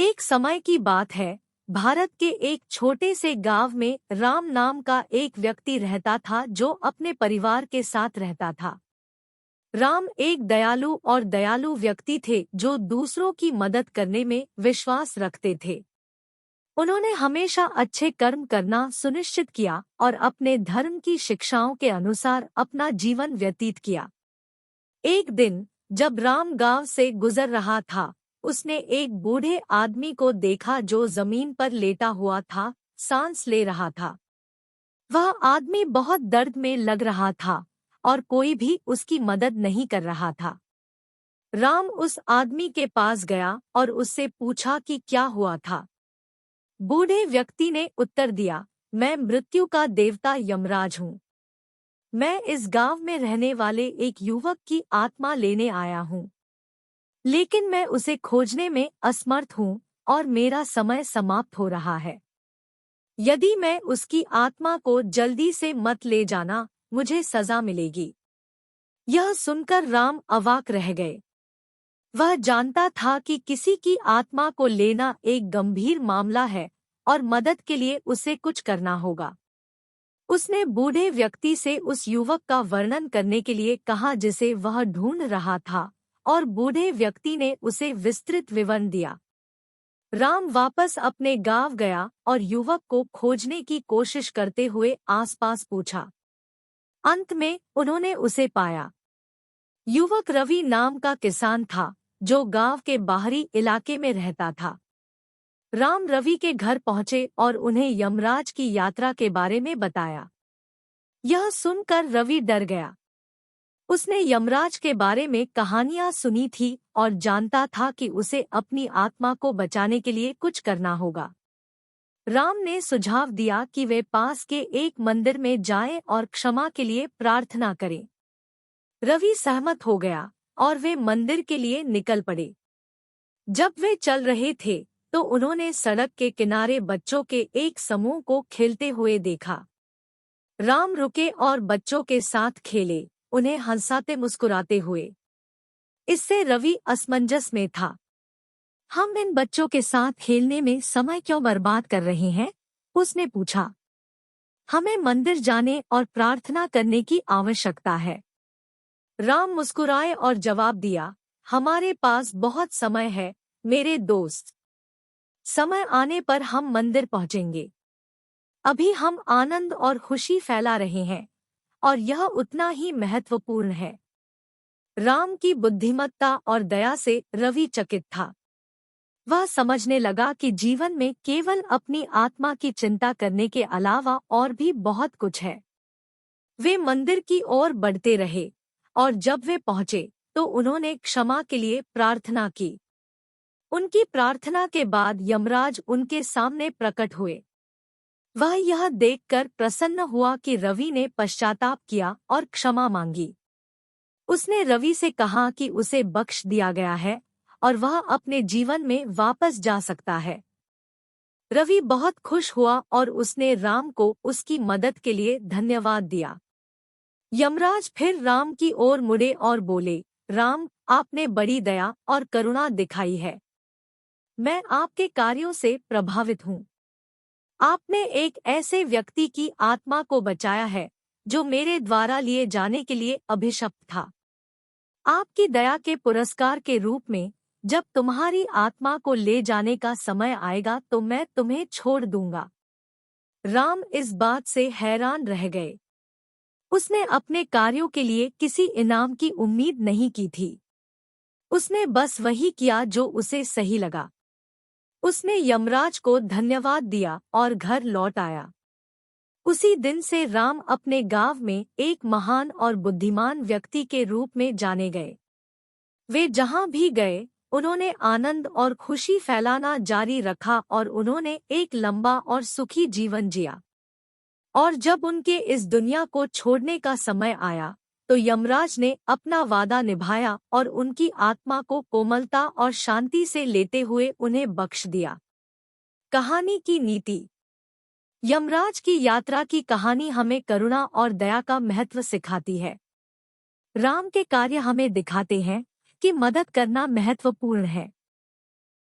एक समय की बात है। भारत के एक छोटे से गांव में राम नाम का एक व्यक्ति रहता था जो अपने परिवार के साथ रहता था। राम एक दयालु व्यक्ति थे जो दूसरों की मदद करने में विश्वास रखते थे। उन्होंने हमेशा अच्छे कर्म करना सुनिश्चित किया और अपने धर्म की शिक्षाओं के अनुसार अपना जीवन व्यतीत किया। एक दिन जब राम गांव से गुजर रहा था, उसने एक बूढ़े आदमी को देखा जो जमीन पर लेटा हुआ था, सांस ले रहा था। वह आदमी बहुत दर्द में लग रहा था और कोई भी उसकी मदद नहीं कर रहा था। राम उस आदमी के पास गया और उससे पूछा कि क्या हुआ था। बूढ़े व्यक्ति ने उत्तर दिया, मैं मृत्यु का देवता यमराज हूँ। मैं इस गांव में रहने वाले एक युवक की आत्मा लेने आया हूँ, लेकिन मैं उसे खोजने में असमर्थ हूँ और मेरा समय समाप्त हो रहा है। यदि मैं उसकी आत्मा को जल्दी से मत ले जाना, मुझे सजा मिलेगी। यह सुनकर राम अवाक रह गए। वह जानता था कि किसी की आत्मा को लेना एक गंभीर मामला है और मदद के लिए उसे कुछ करना होगा। उसने बूढ़े व्यक्ति से उस युवक का वर्णन करने के लिए कहा जिसे वह ढूंढ रहा था, और बूढ़े व्यक्ति ने उसे विस्तृत विवरण दिया। राम वापस अपने गांव गया और युवक को खोजने की कोशिश करते हुए आसपास पूछा। अंत में उन्होंने उसे पाया। युवक रवि नाम का किसान था जो गांव के बाहरी इलाके में रहता था। राम रवि के घर पहुंचे और उन्हें यमराज की यात्रा के बारे में बताया। यह सुनकर रवि डर गया। उसने यमराज के बारे में कहानियां सुनी थी और जानता था कि उसे अपनी आत्मा को बचाने के लिए कुछ करना होगा। राम ने सुझाव दिया कि वे पास के एक मंदिर में जाएं और क्षमा के लिए प्रार्थना करें। रवि सहमत हो गया और वे मंदिर के लिए निकल पड़े। जब वे चल रहे थे तो उन्होंने सड़क के किनारे बच्चों के एक समूह को खेलते हुए देखा। राम रुके और बच्चों के साथ खेले, उन्हें हंसाते मुस्कुराते हुए। इससे रवि असमंजस में था। हम इन बच्चों के साथ खेलने में समय क्यों बर्बाद कर रहे हैं? उसने पूछा। हमें मंदिर जाने और प्रार्थना करने की आवश्यकता है। राम मुस्कुराए और जवाब दिया, हमारे पास बहुत समय है मेरे दोस्त। समय आने पर हम मंदिर पहुंचेंगे। अभी हम आनंद और खुशी फैला रहे हैं और यह उतना ही महत्वपूर्ण है। राम की बुद्धिमत्ता और दया से रवि चकित था। वह समझने लगा कि जीवन में केवल अपनी आत्मा की चिंता करने के अलावा और भी बहुत कुछ है। वे मंदिर की ओर बढ़ते रहे और जब वे पहुंचे तो उन्होंने क्षमा के लिए प्रार्थना की। उनकी प्रार्थना के बाद यमराज उनके सामने प्रकट हुए। वह यह देखकर प्रसन्न हुआ कि रवि ने पश्चाताप किया और क्षमा मांगी। उसने रवि से कहा कि उसे बख्श दिया गया है और वह अपने जीवन में वापस जा सकता है। रवि बहुत खुश हुआ और उसने राम को उसकी मदद के लिए धन्यवाद दिया। यमराज फिर राम की ओर मुड़े और बोले, राम, आपने बड़ी दया और करुणा दिखाई है। मैं आपके कार्यों से प्रभावित हूँ। आपने एक ऐसे व्यक्ति की आत्मा को बचाया है जो मेरे द्वारा लिए जाने के लिए अभिशप्त था। आपकी दया के पुरस्कार के रूप में जब तुम्हारी आत्मा को ले जाने का समय आएगा तो मैं तुम्हें छोड़ दूंगा। राम इस बात से हैरान रह गए। उसने अपने कार्यों के लिए किसी इनाम की उम्मीद नहीं की थी। उसने बस वही किया जो उसे सही लगा। उसने यमराज को धन्यवाद दिया और घर लौट आया। उसी दिन से राम अपने गांव में एक महान और बुद्धिमान व्यक्ति के रूप में जाने गए। वे जहां भी गए उन्होंने आनंद और खुशी फैलाना जारी रखा और उन्होंने एक लंबा और सुखी जीवन जिया। और जब उनके इस दुनिया को छोड़ने का समय आया तो यमराज ने अपना वादा निभाया और उनकी आत्मा को कोमलता और शांति से लेते हुए उन्हें बख्श दिया। कहानी की नीति। यमराज की यात्रा की कहानी हमें करुणा और दया का महत्व सिखाती है। राम के कार्य हमें दिखाते हैं कि मदद करना महत्वपूर्ण है,